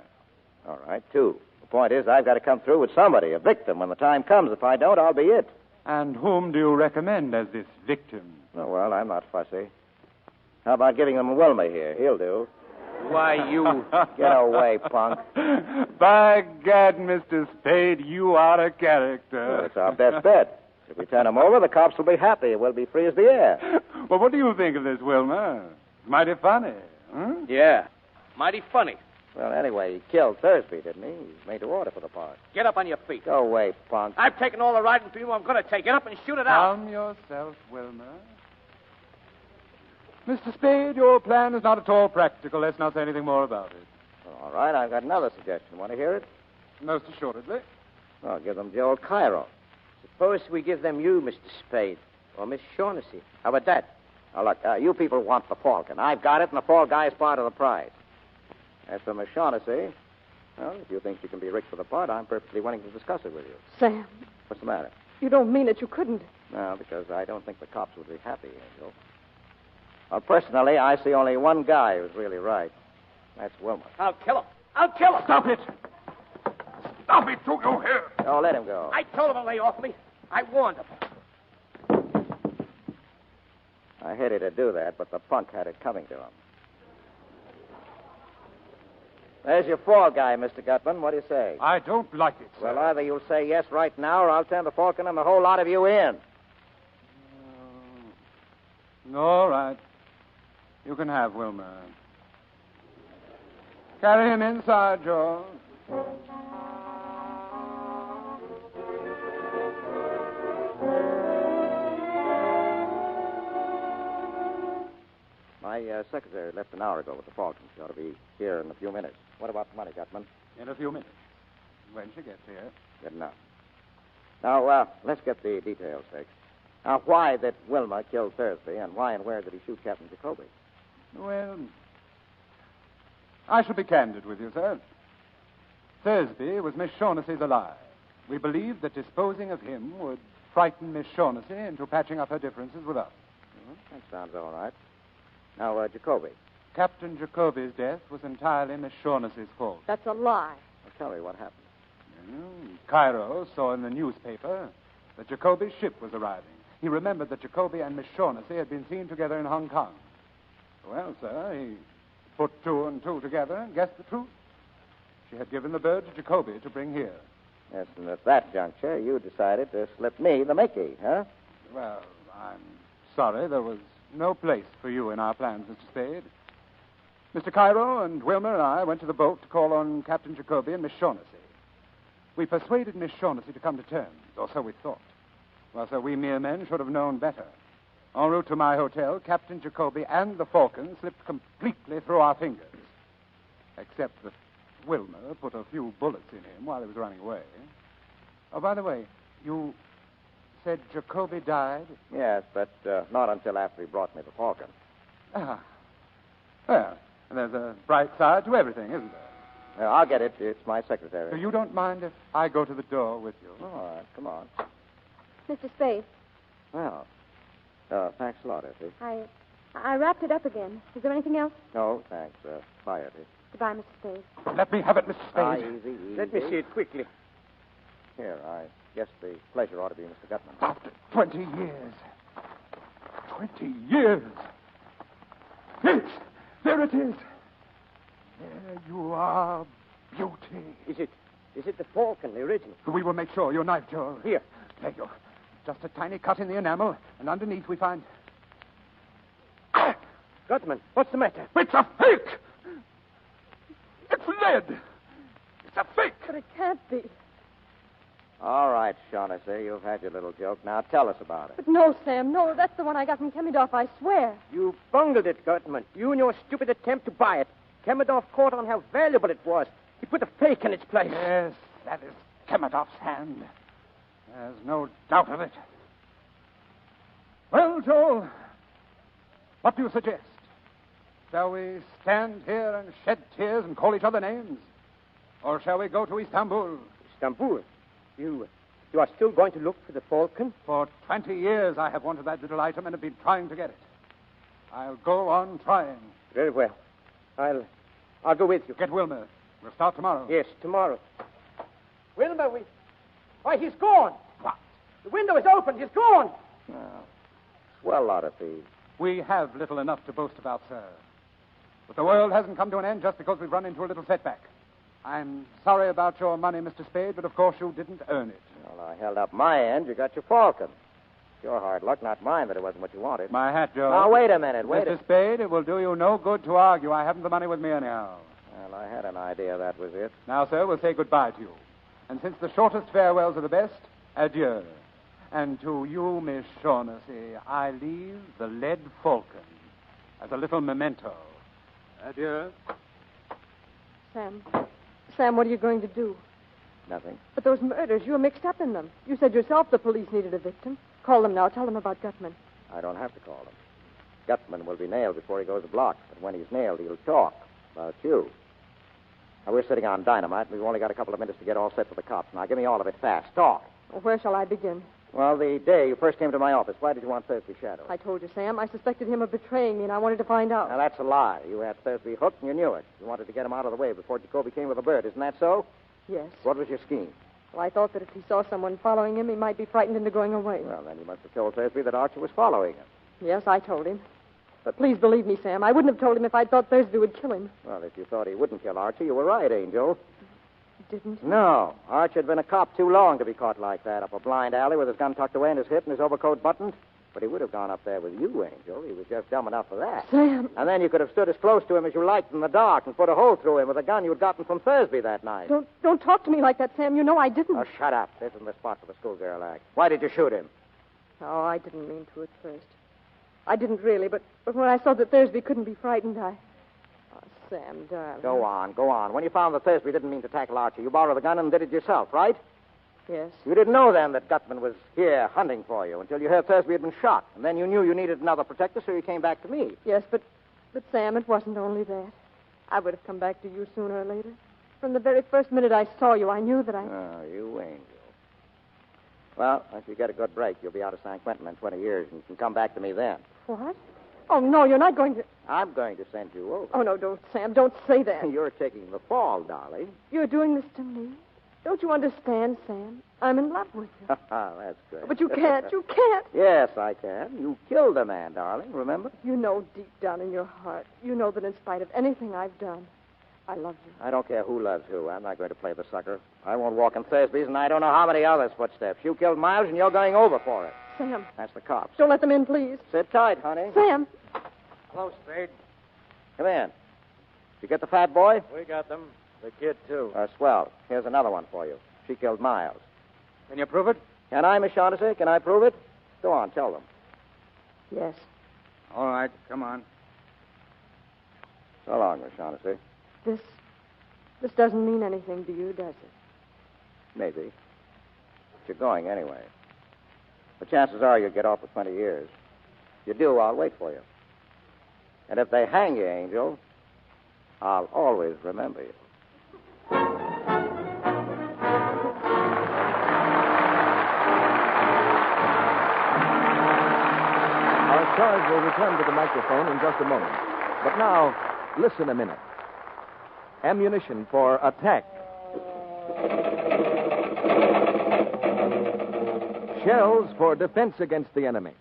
All right, 2. The point is, I've got to come through with somebody, a victim. When the time comes, if I don't, I'll be it. And whom do you recommend as this victim? Oh, well, I'm not fussy. How about giving them Wilma here? He'll do. Why, you... Get away, punk. By gad, Mr. Spade, you are a character. Well, it's our best bet. If we turn him over, the cops will be happy. We'll be free as the air. Well, what do you think of this, Wilma? Mighty funny, huh? Yeah. Mighty funny. Well, anyway, he killed Thursby, didn't he? He's made to order for the part. Get up on your feet. Go away, punk. I've taken all the riding for you. I'm going to take it up and shoot it out. Calm yourself, Wilma. Mr. Spade, your plan is not at all practical. Let's not say anything more about it. All right, I've got another suggestion. Want to hear it? Most assuredly. I'll give them Joel Cairo. Suppose we give them you, Mr. Spade, or Miss Shaughnessy. How about that? Now, look, you people want the Falcon. I've got it, and the fall guy is part of the prize. As for Miss Shaughnessy, well, if you think she can be rigged for the part, I'm perfectly willing to discuss it with you. Sam, What's the matter? you don't mean it. You couldn't. No, because I don't think the cops would be happy, Angel. Well, personally, I see only one guy who's really right. That's Wilma. I'll kill him. I'll kill him. Stop it! Stop it, do you hear? Oh, let him go. I told him to lay off me. I warned him. I hated to do that, but the punk had it coming to him. There's your fall guy, Mr. Gutman. What do you say? I don't like it, sir. Well, either you'll say yes right now, or I'll turn the Falcon and the whole lot of you in. All right. You can have Wilma. Carry him inside, George. secretary left an hour ago with the Falcon. She ought to be here in a few minutes. What about the money, Gutman? In a few minutes. When she gets here. Good enough. Now, let's get the details fixed. Now, why did Wilma kill Thursby, and why and where did he shoot Captain Jacoby? Well, I shall be candid with you, sir. Thursby was Miss Shaughnessy's ally. We believed that disposing of him would frighten Miss Shaughnessy into patching up her differences with us. That sounds all right. Now, Jacoby. Captain Jacoby's death was entirely Miss Shaughnessy's fault. That's a lie. Well, tell me what happened. Cairo saw in the newspaper that Jacoby's ship was arriving. He remembered that Jacoby and Miss Shaughnessy had been seen together in Hong Kong. Well, sir, he put two and two together and guessed the truth. She had given the bird to Jacoby to bring here. Yes, and at that juncture, you decided to slip me the Mickey, huh? Well, I'm sorry there was no place for you in our plans, Mr. Spade. Mr. Cairo and Wilmer and I went to the boat to call on Captain Jacoby and Miss Shaughnessy. We persuaded Miss Shaughnessy to come to terms, or so we thought. Well, sir, we mere men should have known better. En route to my hotel, Captain Jacoby and the Falcon slipped completely through our fingers. Except that Wilmer put a few bullets in him while he was running away. Oh, by the way, you said Jacoby died? Yes, but not until after he brought me the Falcon. Ah. Well, there's a bright side to everything, isn't there? I'll get it. It's my secretary. So you don't mind if I go to the door with you? All right, come on. Mr. Spade. Well, thanks a lot, Effie. I wrapped it up again. Is there anything else? No, thanks. Bye, Effie. Goodbye, Mr. Spade. Let me have it, Mr. Spade. Easy. Let me see it quickly. Here, I guess the pleasure ought to be Mr. Gutman. After 20 years. 20 years. Yes, there it is. There you are, beauty. Is it the Falcon, the original? We will make sure. Your knife, Joe. Here. There you go. Just a tiny cut in the enamel, and underneath we find... Gutman, what's the matter? It's a fake! It's lead! It's a fake! But it can't be. All right, Shaughnessy, you've had your little joke. Now tell us about it. But no, Sam, no. That's the one I got from Kemidoff, I swear. You bungled it, Gutman. You and your stupid attempt to buy it. Kemidoff caught on how valuable it was. He put a fake in its place. Yes, that is Kemidoff's hand. There's no doubt of it. Well, Joel, what do you suggest? Shall we stand here and shed tears and call each other names? Or shall we go to Istanbul? Istanbul? You are still going to look for the Falcon? For 20 years I have wanted that little item and have been trying to get it. I'll go on trying. Very well. I'll go with you. Get Wilmer. We'll start tomorrow. Yes, tomorrow. Wilmer, Why, he's gone. What? The window is open. He's gone. Swell lot of thieves. We have little enough to boast about, sir. But the world hasn't come to an end just because we've run into a little setback. I'm sorry about your money, Mr. Spade, but of course you didn't earn it. Well, I held up my end. You got your Falcon. It's your hard luck, not mine, that it wasn't what you wanted. My hat, Joe. Now, wait a minute. Mr. Spade, it will do you no good to argue. I haven't the money with me anyhow. Well, I had an idea that was it. Now, sir, we'll say goodbye to you. And since the shortest farewells are the best, adieu. And to you, Miss Shaughnessy, I leave the lead Falcon as a little memento. Adieu. Sam, what are you going to do? Nothing. But those murders, you were mixed up in them. You said yourself the police needed a victim. Call them now. Tell them about Gutman. I don't have to call him. Gutman will be nailed before he goes to block. But when he's nailed, he'll talk about you. Now, we're sitting on dynamite, and we've only got a couple of minutes to get all set for the cops. Now, give me all of it fast. Talk. Well, where shall I begin? Well, the day you first came to my office, why did you want Thursby shadowed? I told you, Sam. I suspected him of betraying me, and I wanted to find out. Now, that's a lie. You had Thursby hooked, and you knew it. You wanted to get him out of the way before Jacoby came with a bird. Isn't that so? Yes. What was your scheme? Well, I thought that if he saw someone following him, he might be frightened into going away. Well, then you must have told Thursby that Archer was following him. Yes, I told him. But please believe me, Sam. I wouldn't have told him if I'd thought Thursby would kill him. Well, if you thought he wouldn't kill Archer, you were right, Angel. Didn't? No. Archer had been a cop too long to be caught like that, up a blind alley with his gun tucked away in his hip and his overcoat buttoned. But he would have gone up there with you, Angel. He was just dumb enough for that. Sam. And then you could have stood as close to him as you liked in the dark and put a hole through him with a gun you'd gotten from Thursby that night. Don't talk to me like that, Sam. You know I didn't. Oh, shut up. This isn't the spot for the schoolgirl act. Why did you shoot him? Oh, I didn't mean to at first. I didn't really, but when I saw that Thursby couldn't be frightened, Oh, Sam, darling. Go on. When you found that Thursby didn't mean to tackle Archie, you borrowed the gun and did it yourself, right? Yes. You didn't know then that Gutman was here hunting for you until you heard Thursby had been shot. And then you knew you needed another protector, so you came back to me. Yes, but Sam, it wasn't only that. I would have come back to you sooner or later. From the very first minute I saw you, I knew that I... Oh, you angel. Well, if you get a good break, you'll be out of San Quentin in 20 years, and you can come back to me then. What? Oh, no, you're not going to... I'm going to send you over. Oh, no, don't, Sam. Don't say that. You're taking the fall, darling. You're doing this to me. Don't you understand, Sam? I'm in love with you. That's great. But you can't. You can't. Yes, I can. You killed a man, darling, remember? You know deep down in your heart, you know that in spite of anything I've done, I love you. I don't care who loves who. I'm not going to play the sucker. I won't walk in Thursby's, and I don't know how many others' footsteps. You killed Miles, and you're going over for it. Sam. That's the cops. Don't let them in, please. Sit tight, honey. Sam. Hello, Spade. Come in. Did you get the fat boy? We got them. The kid, too. Swell. Here's another one for you. She killed Miles. Can you prove it? Can I, Miss Shaughnessy? Can I prove it? Go on, tell them. Yes. All right, come on. So long, Miss Shaughnessy. This doesn't mean anything to you, does it? Maybe. But you're going anyway. The chances are you'll get off for 20 years. If you do, I'll wait for you. And if they hang you, Angel, I'll always remember you. Our stars will return to the microphone in just a moment. But now, listen a minute. Ammunition for attack. Shells for defense against the enemy.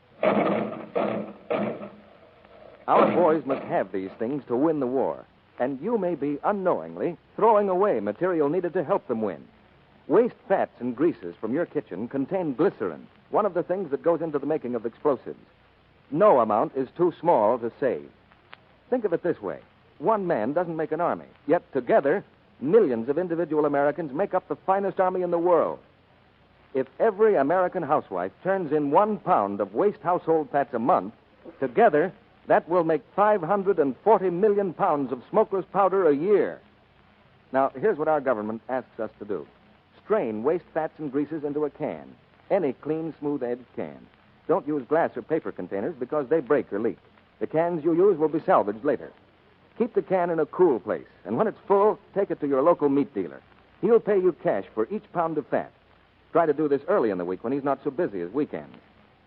Our boys must have these things to win the war. And you may be unknowingly throwing away material needed to help them win. Waste fats and greases from your kitchen contain glycerin, one of the things that goes into the making of explosives. No amount is too small to save. Think of it this way. One man doesn't make an army, yet together, millions of individual Americans make up the finest army in the world. If every American housewife turns in 1 pound of waste household fats a month, together, that will make 540 million pounds of smokeless powder a year. Now, here's what our government asks us to do. Strain waste fats and greases into a can. Any clean, smooth-edged can. Don't use glass or paper containers because they break or leak. The cans you use will be salvaged later. Keep the can in a cool place, and when it's full, take it to your local meat dealer. He'll pay you cash for each pound of fat. Try to do this early in the week when he's not so busy as weekends.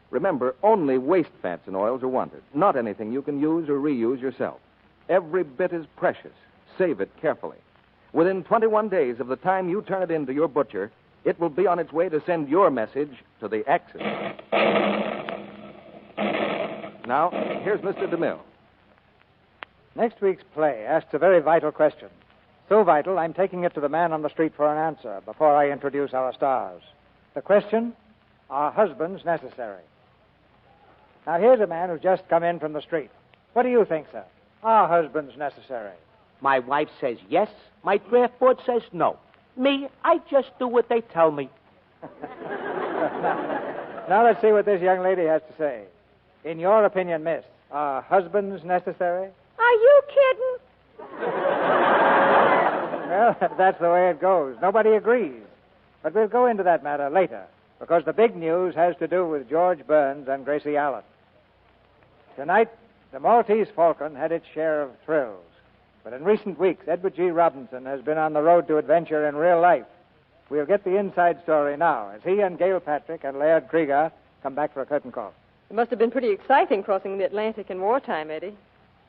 Remember, only waste fats and oils are wanted, not anything you can use or reuse yourself. Every bit is precious. Save it carefully. Within 21 days of the time you turn it in to your butcher, it will be on its way to send your message to the Axis. Now, here's Mr. DeMille. Next week's play asks a very vital question. So vital, I'm taking it to the man on the street for an answer before I introduce our stars. The question, are husbands necessary? Now, here's a man who's just come in from the street. What do you think, sir? Are husbands necessary? My wife says yes. My draft board says no. Me, I just do what they tell me. Now let's see what this young lady has to say. In your opinion, miss, are husbands necessary? Are you kidding? Well, that's the way it goes. Nobody agrees. But we'll go into that matter later, because the big news has to do with George Burns and Gracie Allen. Tonight, the Maltese Falcon had its share of thrills. But in recent weeks, Edward G. Robinson has been on the road to adventure in real life. We'll get the inside story now, as he and Gail Patrick and Laird Krieger come back for a curtain call. It must have been pretty exciting crossing the Atlantic in wartime, Eddie.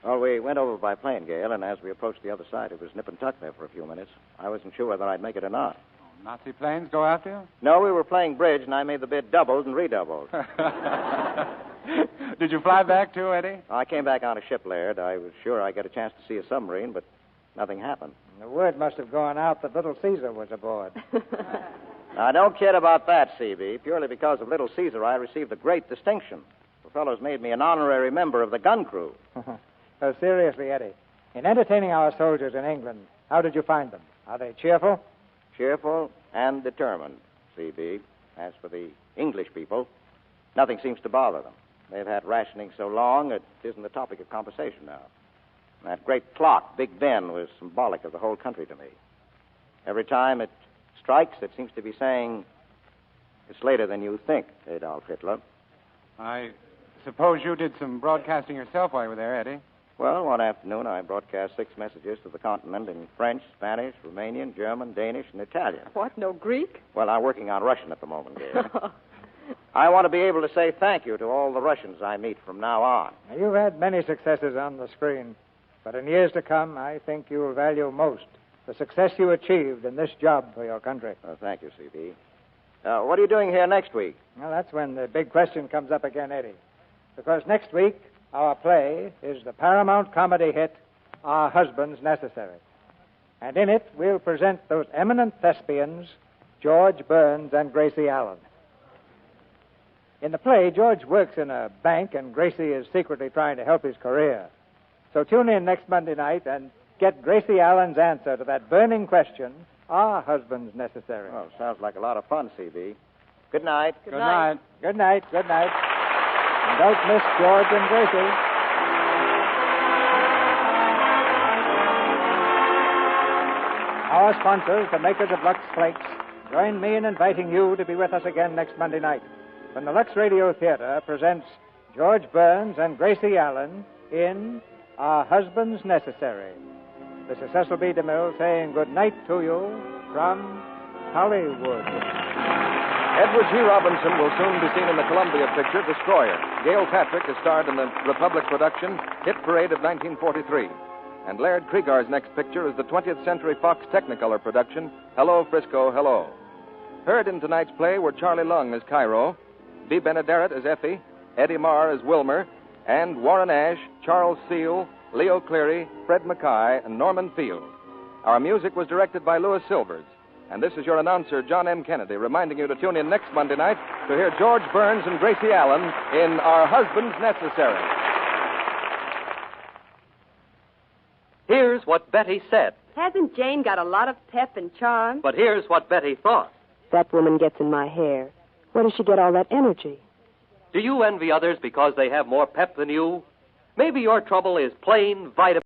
Well, we went over by plane, Gail, and as we approached the other side, it was nip and tuck there for a few minutes. I wasn't sure whether I'd make it or not. Nazi planes go after you? No, we were playing bridge, and I made the bid doubled and redoubled. Did you fly back, too, Eddie? I came back on a ship, Laird. I was sure I'd get a chance to see a submarine, but nothing happened. The word must have gone out that Little Caesar was aboard. Now, don't kid about that, CB. Purely because of Little Caesar, I received a great distinction. The fellows made me an honorary member of the gun crew. So seriously, Eddie, in entertaining our soldiers in England, how did you find them? Are they cheerful? Cheerful and determined, CB. As for the English people, nothing seems to bother them. They've had rationing so long it isn't the topic of conversation now. That great clock, Big Ben, was symbolic of the whole country to me. Every time it strikes, it seems to be saying, it's later than you think, Adolf Hitler. I suppose you did some broadcasting yourself while you were there, Eddie. Well, one afternoon I broadcast 6 messages to the continent in French, Spanish, Romanian, German, Danish, and Italian. What, no Greek? Well, I'm working on Russian at the moment, dear. I want to be able to say thank you to all the Russians I meet from now on. You've had many successes on the screen, but in years to come, I think you will value most the success you achieved in this job for your country. Oh, thank you, C.B. What are you doing here next week? Well, that's when the big question comes up again, Eddie. Because next week, our play is the Paramount comedy hit, Our Husbands Necessary. And in it, we'll present those eminent thespians, George Burns and Gracie Allen. In the play, George works in a bank, and Gracie is secretly trying to help his career. So tune in next Monday night and get Gracie Allen's answer to that burning question, Are husbands necessary? Oh, sounds like a lot of fun, C.B. Good night. Good night. Good night. Good night. And don't miss George and Gracie. Our sponsors, the makers of Lux Flakes, join me in inviting you to be with us again next Monday night when the Lux Radio Theater presents George Burns and Gracie Allen in Are Husbands Necessary? This is Cecil B. DeMille saying good night to you from Hollywood. Edward G. Robinson will soon be seen in the Columbia picture Destroyer. Gail Patrick is starred in the Republic production Hit Parade of 1943. And Laird Kriegar's next picture is the 20th Century Fox Technicolor production Hello, Frisco, Hello. Heard in tonight's play were Charlie Lung as Cairo, Bea Benaderet as Effie, Eddie Marr as Wilmer, and Warren Ash, Charles Seal, Leo Cleary, Fred Mackay, and Norman Field. Our music was directed by Louis Silvers. And this is your announcer, John M. Kennedy, reminding you to tune in next Monday night to hear George Burns and Gracie Allen in Our Husbands Necessary. Here's what Betty said. Hasn't Jane got a lot of pep and charm? But here's what Betty thought. That woman gets in my hair. Where does she get all that energy? Do you envy others because they have more pep than you? Maybe your trouble is plain vitamin.